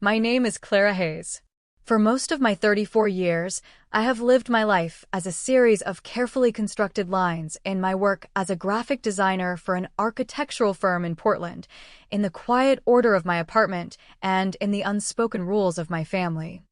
My name is Clara Hayes. For most of my 34 years, I have lived my life as a series of carefully constructed lines in my work as a graphic designer for an architectural firm in Portland, in the quiet order of my apartment, and in the unspoken rules of my family.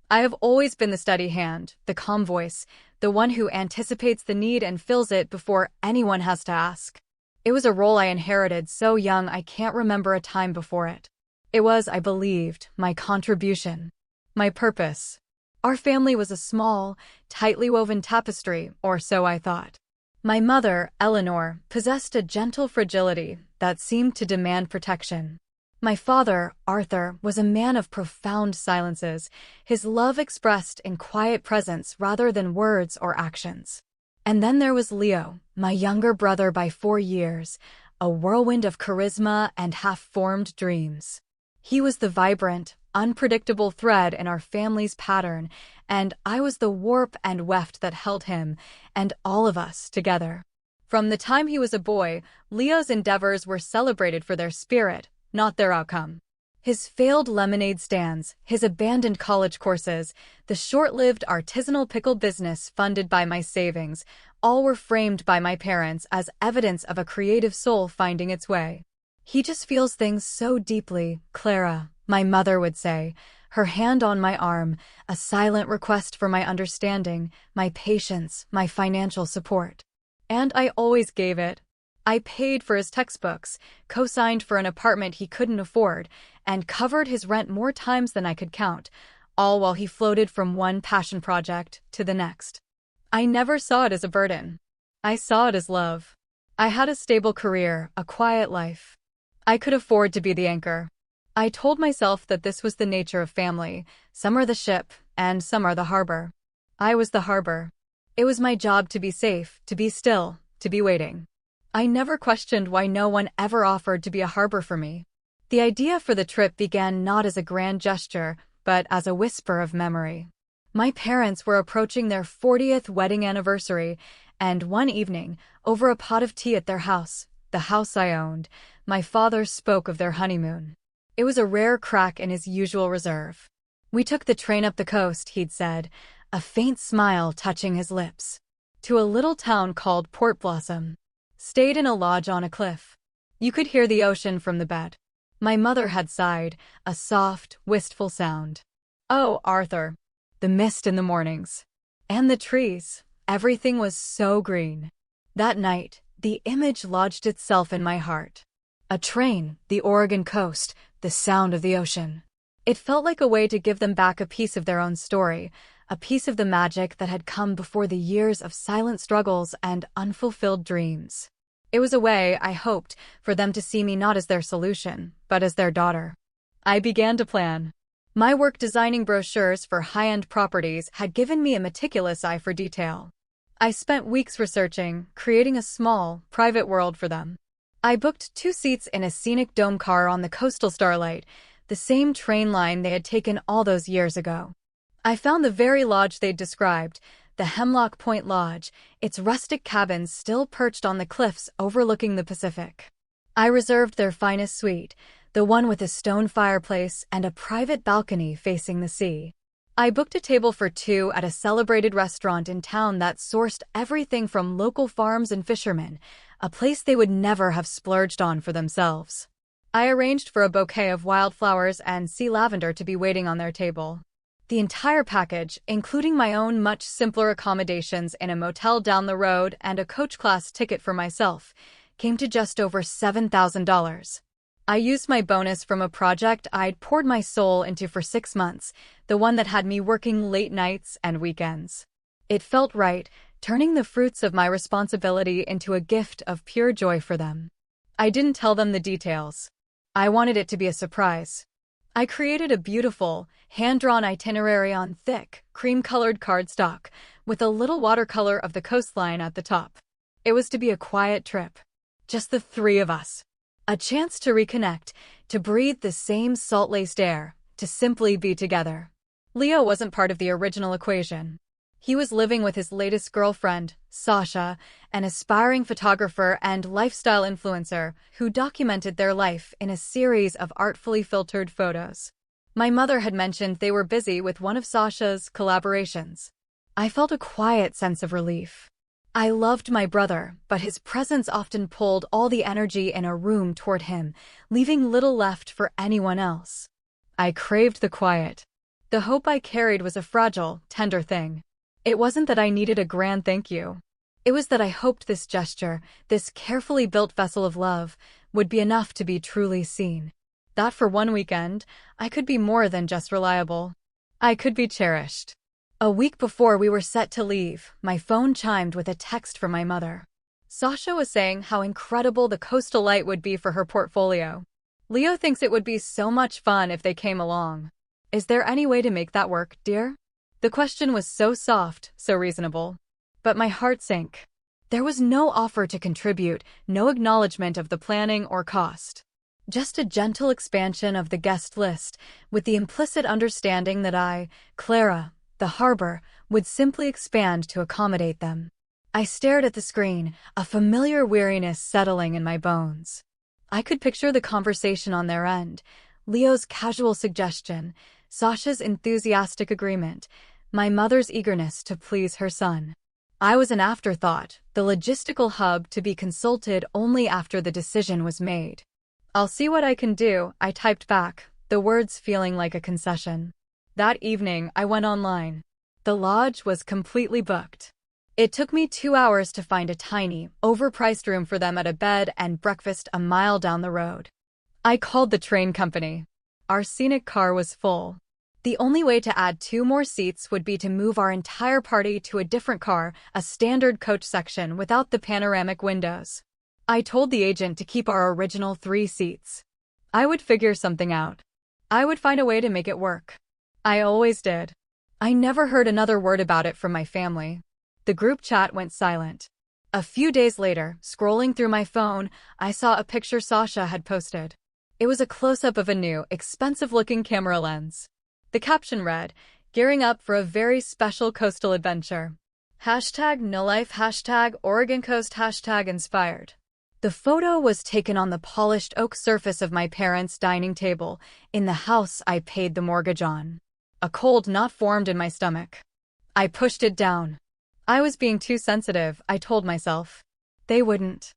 I have always been the steady hand, the calm voice, the one who anticipates the need and fills it before anyone has to ask. It was a role I inherited so young I can't remember a time before it. It was, I believed, my contribution. My purpose. Our family was a small, tightly woven tapestry, or so I thought. My mother, Eleanor, possessed a gentle fragility that seemed to demand protection. My father, Arthur, was a man of profound silences, his love expressed in quiet presence rather than words or actions. And then there was Leo, my younger brother by 4 years, a whirlwind of charisma and half-formed dreams. He was the vibrant, unpredictable thread in our family's pattern, and I was the warp and weft that held him, and all of us, together. From the time he was a boy, Leo's endeavors were celebrated for their spirit, not their outcome. His failed lemonade stands, his abandoned college courses, the short-lived artisanal pickle business funded by my savings, all were framed by my parents as evidence of a creative soul finding its way. "He just feels things so deeply, Clara," my mother would say, her hand on my arm, a silent request for my understanding, my patience, my financial support. And I always gave it. I paid for his textbooks, co-signed for an apartment he couldn't afford, and covered his rent more times than I could count, all while he floated from one passion project to the next. I never saw it as a burden. I saw it as love. I had a stable career, a quiet life. I could afford to be the anchor. I told myself that this was the nature of family. Some are the ship, and some are the harbor. I was the harbor. It was my job to be safe, to be still, to be waiting. I never questioned why no one ever offered to be a harbor for me. The idea for the trip began not as a grand gesture, but as a whisper of memory. My parents were approaching their 40th wedding anniversary, and one evening, over a pot of tea at their house, the house I owned, my father spoke of their honeymoon. It was a rare crack in his usual reserve. "We took the train up the coast," he'd said, a faint smile touching his lips, "to a little town called Port Blossom. Stayed in a lodge on a cliff. You could hear the ocean from the bed." My mother had sighed, a soft, wistful sound. "Oh, Arthur. The mist in the mornings. And the trees. Everything was so green." That night, the image lodged itself in my heart. A train, the Oregon coast, the sound of the ocean. It felt like a way to give them back a piece of their own story, a piece of the magic that had come before the years of silent struggles and unfulfilled dreams. It was a way, I hoped, for them to see me not as their solution, but as their daughter. I began to plan. My work designing brochures for high-end properties had given me a meticulous eye for detail. I spent weeks researching, creating a small, private world for them. I booked 2 seats in a scenic dome car on the coastal Starlight, the same train line they had taken all those years ago. I found the very lodge they'd described, the Hemlock Point Lodge, its rustic cabins still perched on the cliffs overlooking the Pacific. I reserved their finest suite, the one with a stone fireplace and a private balcony facing the sea. I booked a table for 2 at a celebrated restaurant in town that sourced everything from local farms and fishermen, a place they would never have splurged on for themselves. I arranged for a bouquet of wildflowers and sea lavender to be waiting on their table. The entire package, including my own much simpler accommodations in a motel down the road and a coach class ticket for myself, came to just over $7,000. I used my bonus from a project I'd poured my soul into for 6 months, the one that had me working late nights and weekends. It felt right, turning the fruits of my responsibility into a gift of pure joy for them. I didn't tell them the details. I wanted it to be a surprise. I created a beautiful, hand-drawn itinerary on thick, cream-colored cardstock, with a little watercolor of the coastline at the top. It was to be a quiet trip. Just the 3 of us. A chance to reconnect, to breathe the same salt-laced air, to simply be together. Leo wasn't part of the original equation. He was living with his latest girlfriend, Sasha, an aspiring photographer and lifestyle influencer who documented their life in a series of artfully filtered photos. My mother had mentioned they were busy with one of Sasha's collaborations. I felt a quiet sense of relief. I loved my brother, but his presence often pulled all the energy in a room toward him, leaving little left for anyone else. I craved the quiet. The hope I carried was a fragile, tender thing. It wasn't that I needed a grand thank you. It was that I hoped this gesture, this carefully built vessel of love, would be enough to be truly seen. That for one weekend, I could be more than just reliable. I could be cherished. A week before we were set to leave, my phone chimed with a text from my mother. Sasha was saying how incredible the coastal light would be for her portfolio. Leo thinks it would be so much fun if they came along. Is there any way to make that work, dear? The question was so soft, so reasonable. But my heart sank. There was no offer to contribute, no acknowledgement of the planning or cost. Just a gentle expansion of the guest list, with the implicit understanding that I, Clara, the harbor, would simply expand to accommodate them. I stared at the screen, a familiar weariness settling in my bones. I could picture the conversation on their end, Leo's casual suggestion, Sasha's enthusiastic agreement, my mother's eagerness to please her son. I was an afterthought, the logistical hub to be consulted only after the decision was made. "I'll see what I can do," I typed back, the words feeling like a concession. That evening, I went online. The lodge was completely booked. It took me 2 hours to find a tiny, overpriced room for them at a bed and breakfast a mile down the road. I called the train company. Our scenic car was full. The only way to add 2 more seats would be to move our entire party to a different car, a standard coach section without the panoramic windows. I told the agent to keep our original 3 seats. I would figure something out. I would find a way to make it work. I always did. I never heard another word about it from my family. The group chat went silent. A few days later, scrolling through my phone, I saw a picture Sasha had posted. It was a close-up of a new, expensive-looking camera lens. The caption read, "Gearing up for a very special coastal adventure. #NoLife, #Oregon Coast, #inspired." The photo was taken on the polished oak surface of my parents' dining table, in the house I paid the mortgage on. A cold knot formed in my stomach. I pushed it down. I was being too sensitive, I told myself. They wouldn't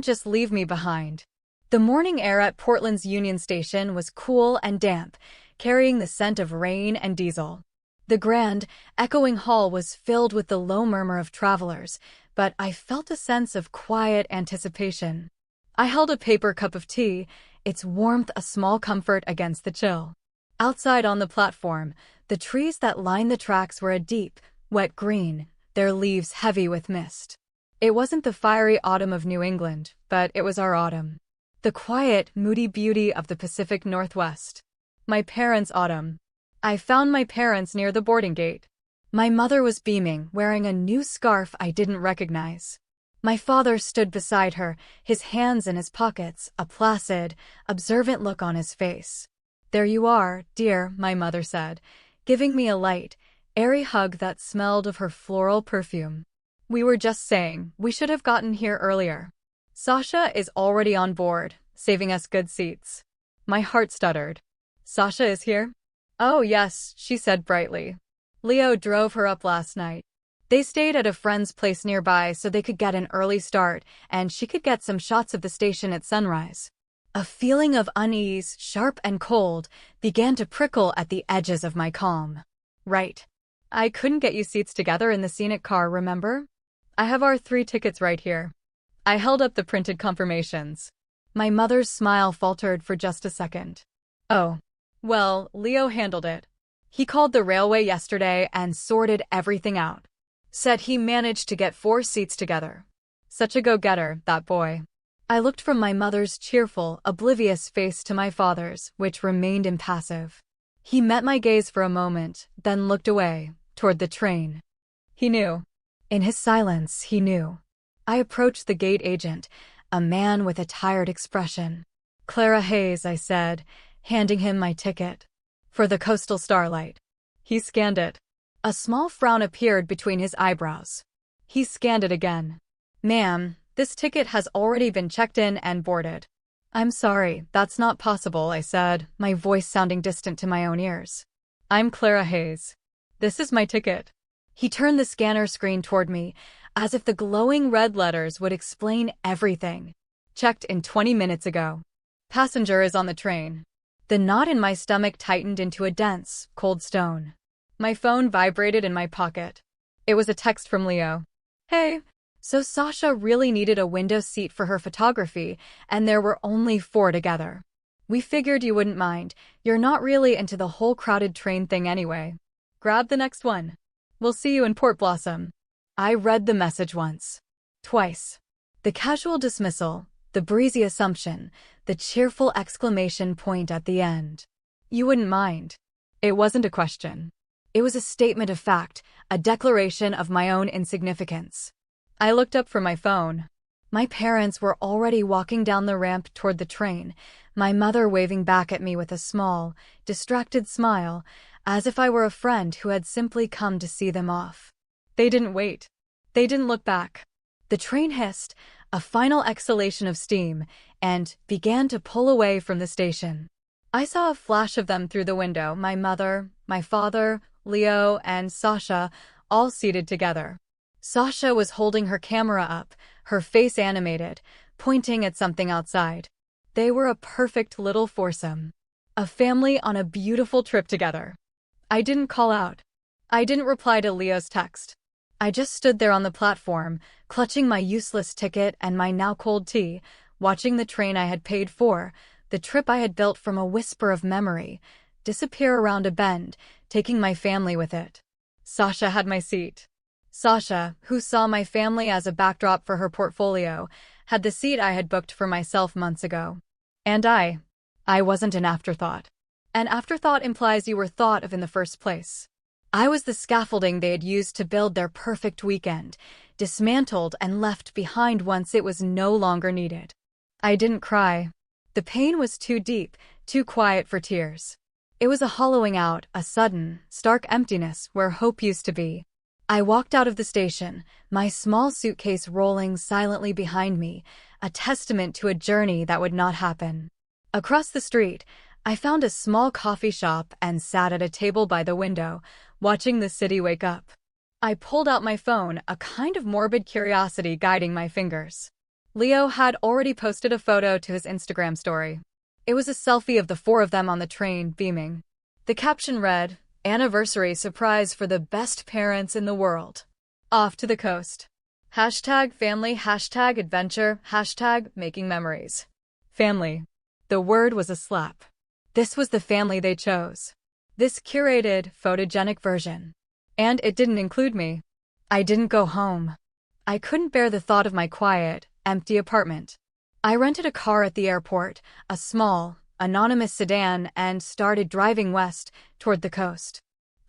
just leave me behind. The morning air at Portland's Union Station was cool and damp, carrying the scent of rain and diesel. The grand, echoing hall was filled with the low murmur of travelers, but I felt a sense of quiet anticipation. I held a paper cup of tea, its warmth a small comfort against the chill. Outside on the platform, the trees that lined the tracks were a deep, wet green, their leaves heavy with mist. It wasn't the fiery autumn of New England, but it was our autumn. The quiet, moody beauty of the Pacific Northwest. My parents' autumn. I found my parents near the boarding gate. My mother was beaming, wearing a new scarf I didn't recognize. My father stood beside her, his hands in his pockets, a placid, observant look on his face. "There you are, dear," my mother said, giving me a light, airy hug that smelled of her floral perfume. "We were just saying, we should have gotten here earlier. Sasha is already on board, saving us good seats." My heart stuttered. "Sasha is here?" "Oh yes," she said brightly. "Leo drove her up last night. They stayed at a friend's place nearby so they could get an early start, and she could get some shots of the station at sunrise." A feeling of unease, sharp and cold, began to prickle at the edges of my calm. "Right. I couldn't get you seats together in the scenic car, remember? I have our 3 tickets right here." I held up the printed confirmations. My mother's smile faltered for just a second. "Oh. Well, Leo handled it. He called the railway yesterday and sorted everything out. Said he managed to get 4 seats together. Such a go-getter, that boy." I looked from my mother's cheerful, oblivious face to my father's, which remained impassive. He met my gaze for a moment, then looked away, toward the train. He knew. In his silence, he knew. I approached the gate agent, a man with a tired expression. "Clara Hayes," I said, handing him my ticket. "For the Coastal Starlight." He scanned it. A small frown appeared between his eyebrows. He scanned it again. "Ma'am, this ticket has already been checked in and boarded." I'm sorry, that's not possible, I said, my voice sounding distant to my own ears. I'm Clara Hayes. This is my ticket. He turned the scanner screen toward me, as if the glowing red letters would explain everything. Checked in 20 minutes ago. Passenger is on the train. The knot in my stomach tightened into a dense, cold stone. My phone vibrated in my pocket. It was a text from Leo. Hey, so Sasha really needed a window seat for her photography, and there were only 4 together. We figured you wouldn't mind. You're not really into the whole crowded train thing anyway. Grab the next one. We'll see you in Port Blossom. I read the message once. Twice. The casual dismissal, the breezy assumption, the cheerful exclamation point at the end. You wouldn't mind. It wasn't a question. It was a statement of fact, a declaration of my own insignificance. I looked up from my phone. My parents were already walking down the ramp toward the train, my mother waving back at me with a small, distracted smile, as if I were a friend who had simply come to see them off. They didn't wait. They didn't look back. The train hissed, a final exhalation of steam, and began to pull away from the station. I saw a flash of them through the window, my mother, my father, Leo, and Sasha, all seated together. Sasha was holding her camera up, her face animated, pointing at something outside. They were a perfect little foursome. A family on a beautiful trip together. I didn't call out. I didn't reply to Leo's text. I just stood there on the platform, clutching my useless ticket and my now cold tea, watching the train I had paid for, the trip I had built from a whisper of memory, disappear around a bend, taking my family with it. Sasha had my seat. Sasha, who saw my family as a backdrop for her portfolio, had the seat I had booked for myself months ago. And I wasn't an afterthought. An afterthought implies you were thought of in the first place. I was the scaffolding they had used to build their perfect weekend, dismantled and left behind once it was no longer needed. I didn't cry. The pain was too deep, too quiet for tears. It was a hollowing out, a sudden, stark emptiness where hope used to be. I walked out of the station, my small suitcase rolling silently behind me, a testament to a journey that would not happen. Across the street, I found a small coffee shop and sat at a table by the window, watching the city wake up. I pulled out my phone, a kind of morbid curiosity guiding my fingers. Leo had already posted a photo to his Instagram story. It was a selfie of the 4 of them on the train, beaming. The caption read, "Anniversary surprise for the best parents in the world. Off to the coast. Hashtag family, hashtag adventure, hashtag making memories." Family. The word was a slap. This was the family they chose. This curated, photogenic version. And it didn't include me. I didn't go home. I couldn't bear the thought of my quiet, empty apartment. I rented a car at the airport, a small, anonymous sedan, and started driving west toward the coast.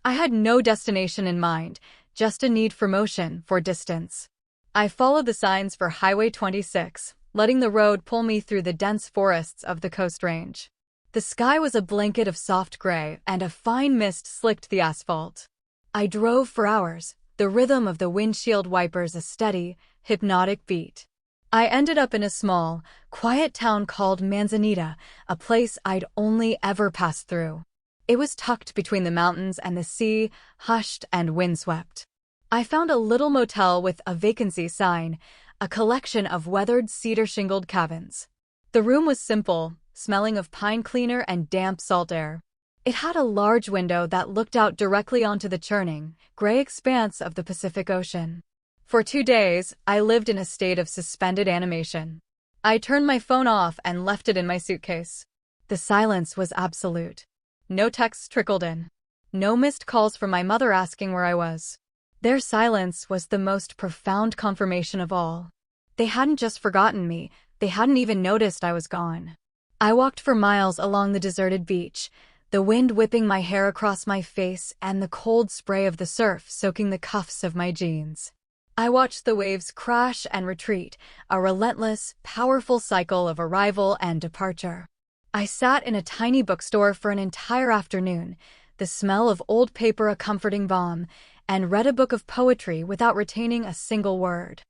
I had no destination in mind, just a need for motion, for distance. I followed the signs for Highway 26, letting the road pull me through the dense forests of the Coast Range. The sky was a blanket of soft gray, and a fine mist slicked the asphalt. I drove for hours, the rhythm of the windshield wipers a steady, hypnotic beat. I ended up in a small, quiet town called Manzanita, a place I'd only ever passed through. It was tucked between the mountains and the sea, hushed and windswept. I found a little motel with a vacancy sign, a collection of weathered cedar-shingled cabins. The room was simple, smelling of pine cleaner and damp salt air. It had a large window that looked out directly onto the churning, gray expanse of the Pacific Ocean. For 2 days, I lived in a state of suspended animation. I turned my phone off and left it in my suitcase. The silence was absolute. No texts trickled in. No missed calls from my mother asking where I was. Their silence was the most profound confirmation of all. They hadn't just forgotten me, they hadn't even noticed I was gone. I walked for miles along the deserted beach, the wind whipping my hair across my face and the cold spray of the surf soaking the cuffs of my jeans. I watched the waves crash and retreat, a relentless, powerful cycle of arrival and departure. I sat in a tiny bookstore for an entire afternoon, the smell of old paper a comforting balm, and read a book of poetry without retaining a single word.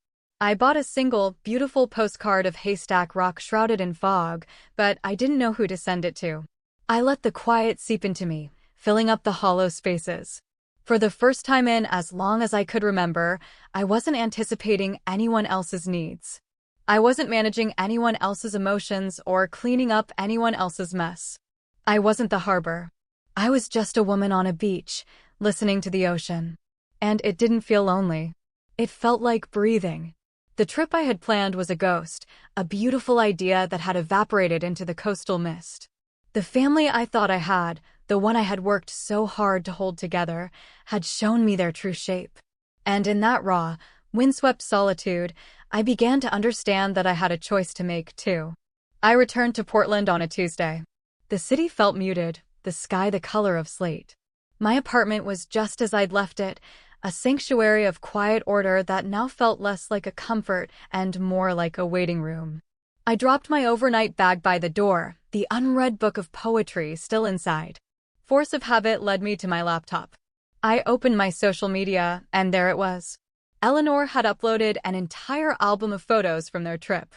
I bought a single, beautiful postcard of Haystack Rock shrouded in fog, but I didn't know who to send it to. I let the quiet seep into me, filling up the hollow spaces. For the first time in as long as I could remember, I wasn't anticipating anyone else's needs. I wasn't managing anyone else's emotions or cleaning up anyone else's mess. I wasn't the harbor. I was just a woman on a beach, listening to the ocean. And it didn't feel lonely. It felt like breathing. The trip I had planned was a ghost, a beautiful idea that had evaporated into the coastal mist. The family I thought I had, the one I had worked so hard to hold together, had shown me their true shape. And in that raw, windswept solitude, I began to understand that I had a choice to make, too. I returned to Portland on a Tuesday. The city felt muted, the sky the color of slate. My apartment was just as I'd left it, a sanctuary of quiet order that now felt less like a comfort and more like a waiting room. I dropped my overnight bag by the door, the unread book of poetry still inside. Force of habit led me to my laptop. I opened my social media, and there it was. Eleanor had uploaded an entire album of photos from their trip.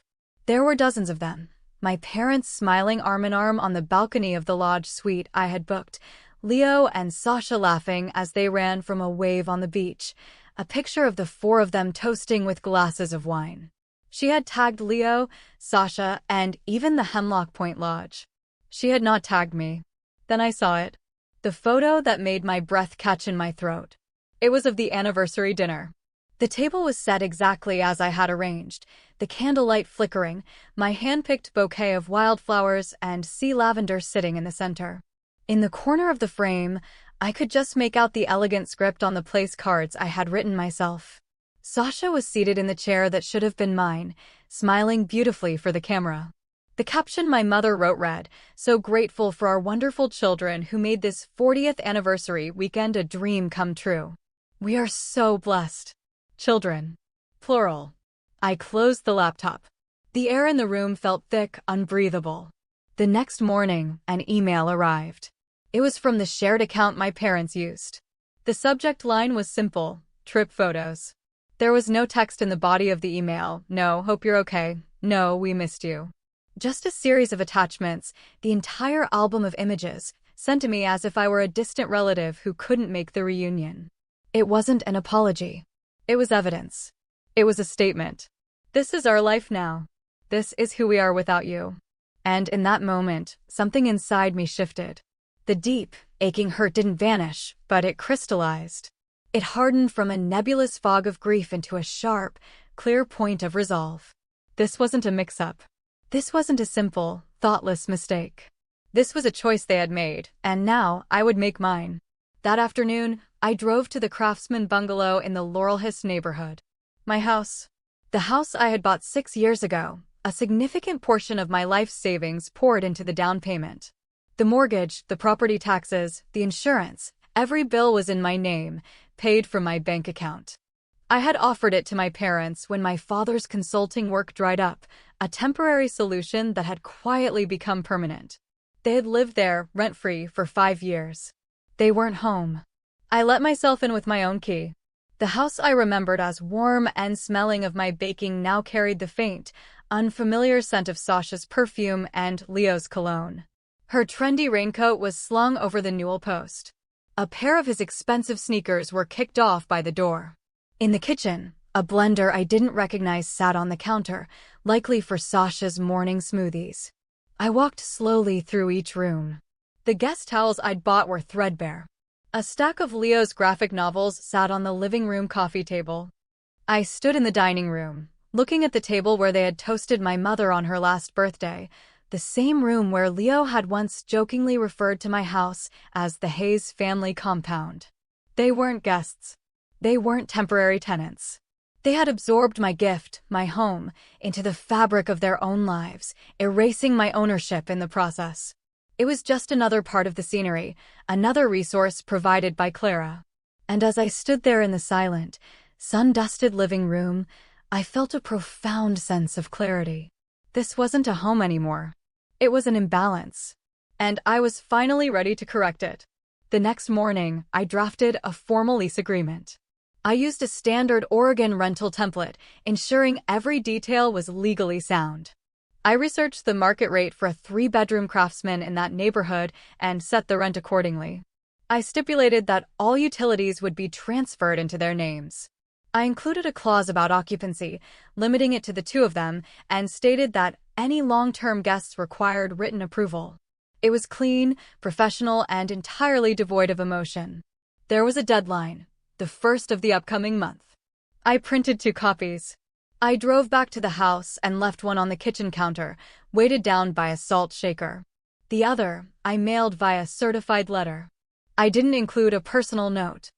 There were dozens of them. My parents smiling arm in arm on the balcony of the lodge suite I had booked, Leo and Sasha laughing as they ran from a wave on the beach, a picture of the four of them toasting with glasses of wine. She had tagged Leo, Sasha, and even the Hemlock Point Lodge. She had not tagged me. Then I saw it. The photo that made my breath catch in my throat. It was of the anniversary dinner. The table was set exactly as I had arranged, the candlelight flickering, my hand-picked bouquet of wildflowers and sea lavender sitting in the center. In the corner of the frame, I could just make out the elegant script on the place cards I had written myself. Sasha was seated in the chair that should have been mine, smiling beautifully for the camera. The caption my mother wrote read, "So grateful for our wonderful children who made this 40th anniversary weekend a dream come true. We are so blessed. Children. Plural." I closed the laptop. The air in the room felt thick, unbreathable. The next morning, an email arrived. It was from the shared account my parents used. The subject line was simple, trip photos. There was no text in the body of the email, no, hope you're okay, no, we missed you. Just a series of attachments, the entire album of images, sent to me as if I were a distant relative who couldn't make the reunion. It wasn't an apology. It was evidence. It was a statement. This is our life now. This is who we are without you. And in that moment, something inside me shifted. The deep, aching hurt didn't vanish, but it crystallized. It hardened from a nebulous fog of grief into a sharp, clear point of resolve. This wasn't a mix-up. This wasn't a simple, thoughtless mistake. This was a choice they had made, and now I would make mine. That afternoon, I drove to the Craftsman bungalow in the Laurel Hill neighborhood. My house. The house I had bought 6 years ago, a significant portion of my life savings poured into the down payment. The mortgage, the property taxes, the insurance, every bill was in my name, paid from my bank account. I had offered it to my parents when my father's consulting work dried up, a temporary solution that had quietly become permanent. They had lived there, rent-free, for 5 years. They weren't home. I let myself in with my own key. The house I remembered as warm and smelling of my baking now carried the faint, unfamiliar scent of Sasha's perfume and Leo's cologne. Her trendy raincoat was slung over the newel post. A pair of his expensive sneakers were kicked off by the door. In the kitchen, a blender I didn't recognize sat on the counter, likely for Sasha's morning smoothies. I walked slowly through each room. The guest towels I'd bought were threadbare. A stack of Leo's graphic novels sat on the living room coffee table. I stood in the dining room, looking at the table where they had toasted my mother on her last birthday, the same room where Leo had once jokingly referred to my house as the Hayes family compound. They weren't guests. They weren't temporary tenants. They had absorbed my gift, my home, into the fabric of their own lives, erasing my ownership in the process. It was just another part of the scenery, another resource provided by Clara. And as I stood there in the silent, sun-dusted living room, I felt a profound sense of clarity. This wasn't a home anymore. It was an imbalance. And I was finally ready to correct it. The next morning, I drafted a formal lease agreement. I used a standard Oregon rental template, ensuring every detail was legally sound. I researched the market rate for a 3-bedroom craftsman in that neighborhood and set the rent accordingly. I stipulated that all utilities would be transferred into their names. I included a clause about occupancy, limiting it to the two of them, and stated that any long-term guests required written approval. It was clean, professional, and entirely devoid of emotion. There was a deadline, the first of the upcoming month. I printed 2 copies. I drove back to the house and left one on the kitchen counter, weighted down by a salt shaker. The other, I mailed via certified letter. I didn't include a personal note.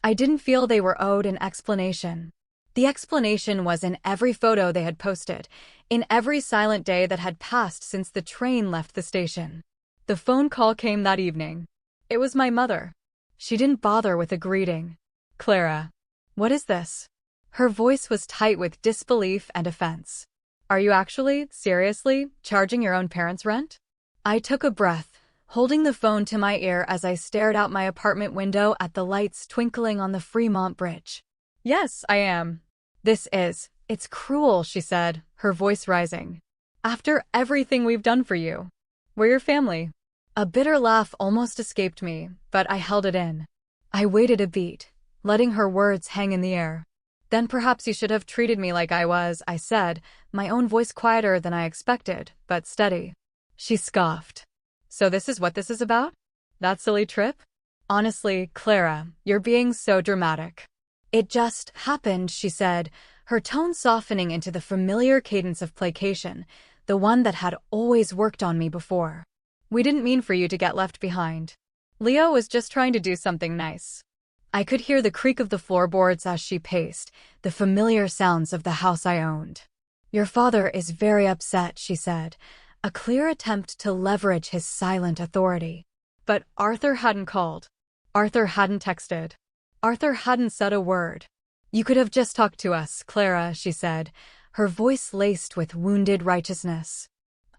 I didn't feel they were owed an explanation. The explanation was in every photo they had posted, in every silent day that had passed since the train left the station. The phone call came that evening. It was my mother. She didn't bother with a greeting. "Clara, what is this?" Her voice was tight with disbelief and offense. "Are you actually, seriously, charging your own parents' rent?" I took a breath, holding the phone to my ear as I stared out my apartment window at the lights twinkling on the Fremont Bridge. "Yes, I am." It's cruel," she said, her voice rising. "After everything we've done for you. We're your family." A bitter laugh almost escaped me, but I held it in. I waited a beat, letting her words hang in the air. "Then perhaps you should have treated me like I was," I said, my own voice quieter than I expected, but steady. She scoffed. "So this is what this is about? That silly trip? Honestly, Clara, you're being so dramatic." "It just happened," she said, her tone softening into the familiar cadence of placation, the one that had always worked on me before. "We didn't mean for you to get left behind. Leo was just trying to do something nice." I could hear the creak of the floorboards as she paced, the familiar sounds of the house I owned. "Your father is very upset," she said, a clear attempt to leverage his silent authority. But Arthur hadn't called. Arthur hadn't texted. Arthur hadn't said a word. "You could have just talked to us, Clara," she said, her voice laced with wounded righteousness.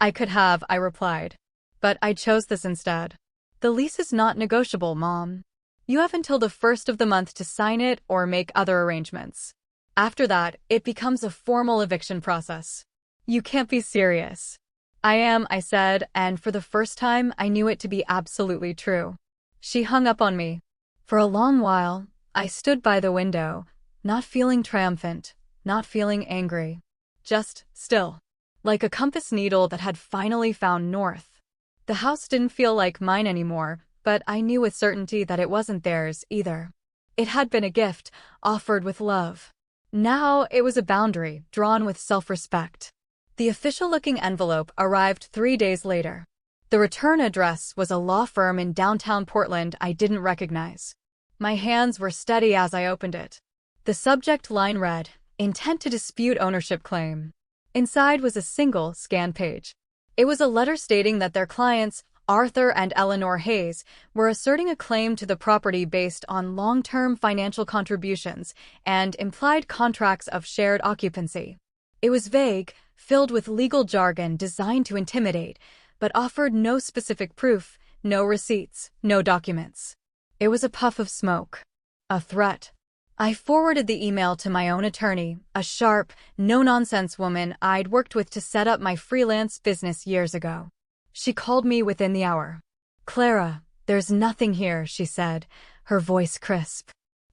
"I could have," I replied. "But I chose this instead. The lease is not negotiable, Mom. You have until the 1st of the month to sign it or make other arrangements. After that, it becomes a formal eviction process." "You can't be serious." "I am," I said, and for the first time I knew it to be absolutely true. She hung up on me. For a long while, I stood by the window, not feeling triumphant, not feeling angry. Just still. Like a compass needle that had finally found north. The house didn't feel like mine anymore, but I knew with certainty that it wasn't theirs either. It had been a gift, offered with love. Now it was a boundary, drawn with self-respect. The official-looking envelope arrived 3 days later. The return address was a law firm in downtown Portland I didn't recognize. My hands were steady as I opened it. The subject line read, "Intent to dispute ownership claim." Inside was a single scan page. It was a letter stating that their clients, Arthur and Eleanor Hayes, were asserting a claim to the property based on long-term financial contributions and implied contracts of shared occupancy. It was vague, filled with legal jargon designed to intimidate, but offered no specific proof, no receipts, no documents. It was a puff of smoke. A threat. I forwarded the email to my own attorney, a sharp, no-nonsense woman I'd worked with to set up my freelance business years ago. She called me within the hour. "Clara, there's nothing here," she said, her voice crisp.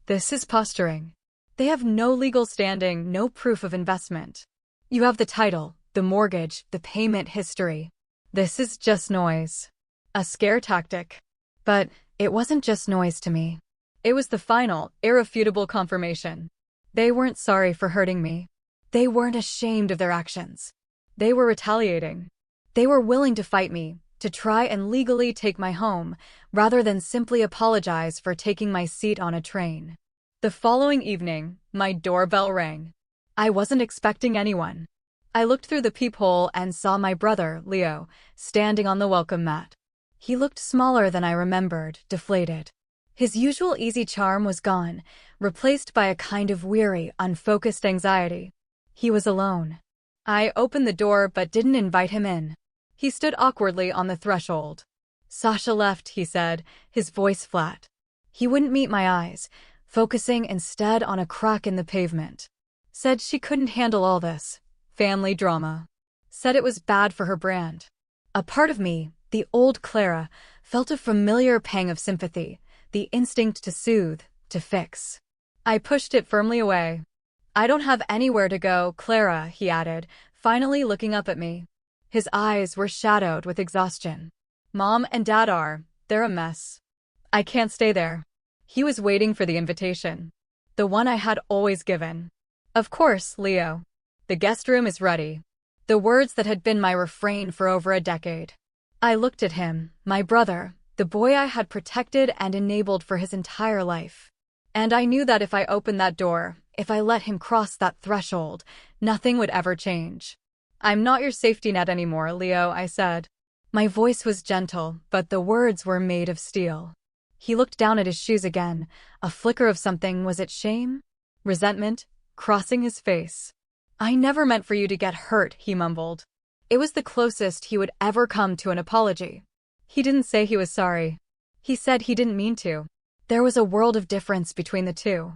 "This is posturing. They have no legal standing, no proof of investment. You have the title, the mortgage, the payment history. This is just noise. A scare tactic." But it wasn't just noise to me. It was the final, irrefutable confirmation. They weren't sorry for hurting me. They weren't ashamed of their actions. They were retaliating. They were willing to fight me, to try and legally take my home, rather than simply apologize for taking my seat on a train. The following evening, my doorbell rang. I wasn't expecting anyone. I looked through the peephole and saw my brother, Leo, standing on the welcome mat. He looked smaller than I remembered, deflated. His usual easy charm was gone, replaced by a kind of weary, unfocused anxiety. He was alone. I opened the door but didn't invite him in. He stood awkwardly on the threshold. "Sasha left," he said, his voice flat. He wouldn't meet my eyes, focusing instead on a crack in the pavement. Said she couldn't handle all this family drama. Said it was bad for her brand. A part of me, the old Clara, felt a familiar pang of sympathy, the instinct to soothe, to fix. I pushed it firmly away. I don't have anywhere to go, Clara, he added, finally looking up at me. His eyes were shadowed with exhaustion. Mom and Dad they're a mess. I can't stay there. He was waiting for the invitation. The one I had always given. Of course, Leo. The guest room is ready. The words that had been my refrain for over a decade. I looked at him, my brother, the boy I had protected and enabled for his entire life. And I knew that if I opened that door, if I let him cross that threshold, nothing would ever change. I'm not your safety net anymore, Leo, I said. My voice was gentle, but the words were made of steel. He looked down at his shoes again. A flicker of something, was it shame? Resentment? Crossing his face. I never meant for you to get hurt, he mumbled. It was the closest he would ever come to an apology. He didn't say he was sorry. He said he didn't mean to. There was a world of difference between the two.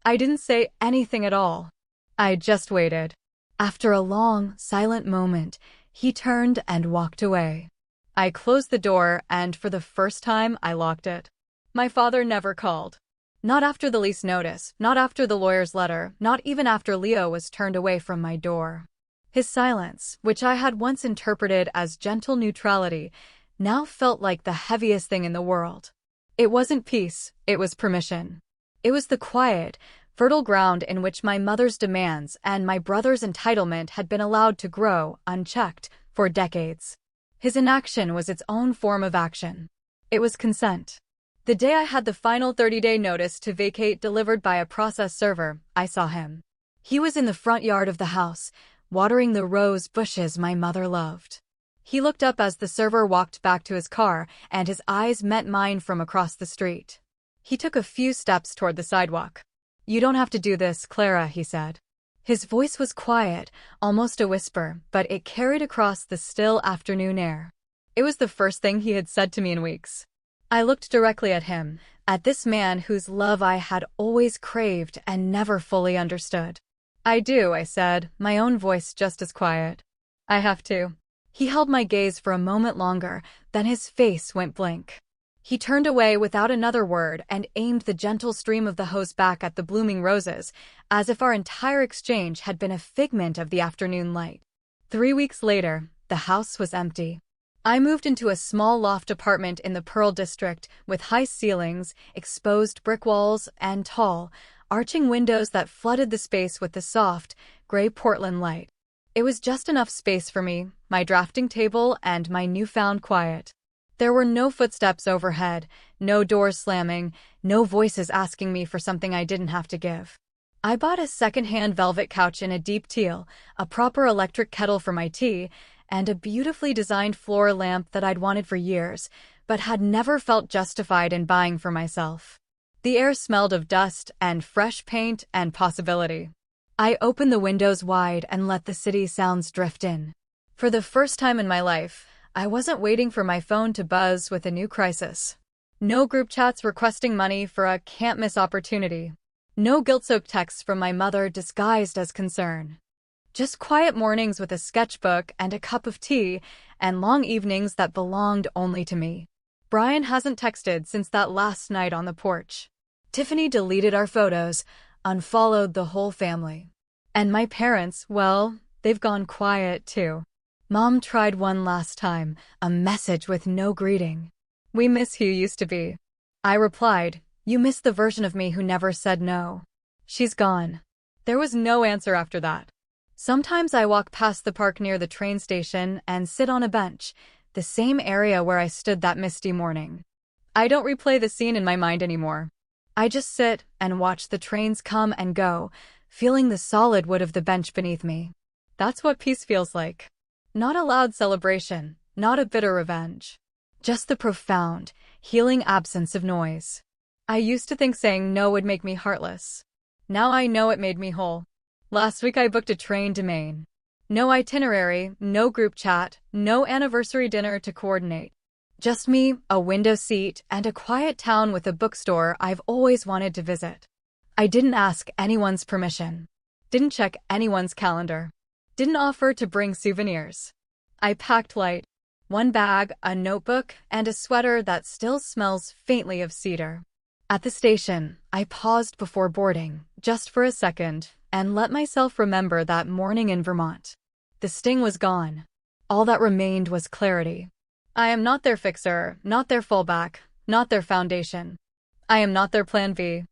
I didn't say anything at all. I just waited. After a long, silent moment, he turned and walked away. I closed the door, and for the first time, I locked it. My father never called. Not after the lease notice, not after the lawyer's letter, not even after Leo was turned away from my door. His silence, which I had once interpreted as gentle neutrality, now felt like the heaviest thing in the world. It wasn't peace, it was permission. It was the quiet, fertile ground in which my mother's demands and my brother's entitlement had been allowed to grow, unchecked, for decades. His inaction was its own form of action. It was consent. The day I had the final 30-day notice to vacate delivered by a process server, I saw him. He was in the front yard of the house, watering the rose bushes my mother loved. He looked up as the server walked back to his car, and his eyes met mine from across the street. He took a few steps toward the sidewalk. "You don't have to do this, Clara," he said. His voice was quiet, almost a whisper, but it carried across the still afternoon air. It was the first thing he had said to me in weeks. I looked directly at him, at this man whose love I had always craved and never fully understood. "I do," I said, my own voice just as quiet. "I have to." He held my gaze for a moment longer, then his face went blank. He turned away without another word and aimed the gentle stream of the hose back at the blooming roses, as if our entire exchange had been a figment of the afternoon light. 3 weeks later, the house was empty. I moved into a small loft apartment in the Pearl District with high ceilings, exposed brick walls, and tall, arching windows that flooded the space with the soft, gray Portland light. It was just enough space for me, my drafting table, and my newfound quiet. There were no footsteps overhead, no doors slamming, no voices asking me for something I didn't have to give. I bought a second-hand velvet couch in a deep teal, a proper electric kettle for my tea, and a beautifully designed floor lamp that I'd wanted for years, but had never felt justified in buying for myself. The air smelled of dust and fresh paint and possibility. I opened the windows wide and let the city sounds drift in. For the first time in my life, I wasn't waiting for my phone to buzz with a new crisis. No group chats requesting money for a can't-miss opportunity. No guilt-soaked texts from my mother disguised as concern. Just quiet mornings with a sketchbook and a cup of tea, and long evenings that belonged only to me. Brian hasn't texted since that last night on the porch. Tiffany deleted our photos, unfollowed the whole family. And my parents, well, they've gone quiet too. Mom tried one last time, a message with no greeting. "We miss who you used to be." I replied, "You miss the version of me who never said no." "She's gone." There was no answer after that. Sometimes I walk past the park near the train station and sit on a bench, the same area where I stood that misty morning. I don't replay the scene in my mind anymore. I just sit and watch the trains come and go, feeling the solid wood of the bench beneath me. That's what peace feels like. Not a loud celebration, not a bitter revenge. Just the profound, healing absence of noise. I used to think saying no would make me heartless. Now I know it made me whole. Last week I booked a train to Maine. No itinerary, no group chat, no anniversary dinner to coordinate. Just me, a window seat, and a quiet town with a bookstore I've always wanted to visit. I didn't ask anyone's permission. Didn't check anyone's calendar. Didn't offer to bring souvenirs. I packed light. One bag, a notebook, and a sweater that still smells faintly of cedar. At the station, I paused before boarding, just for a second, and let myself remember that morning in Vermont. The sting was gone. All that remained was clarity. I am not their fixer, not their fallback, not their foundation. I am not their plan B.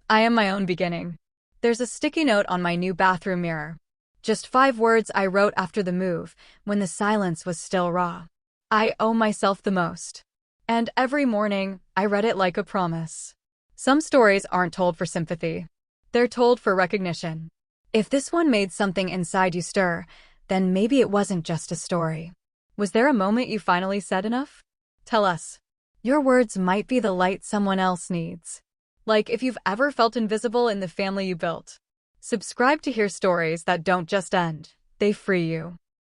I am my own beginning. There's a sticky note on my new bathroom mirror. Just 5 words I wrote after the move, when the silence was still raw. I owe myself the most. And every morning, I read it like a promise. Some stories aren't told for sympathy. They're told for recognition. If this one made something inside you stir, then maybe it wasn't just a story. Was there a moment you finally said enough? Tell us. Your words might be the light someone else needs. Like if you've ever felt invisible in the family you built. Subscribe to hear stories that don't just end, they free you.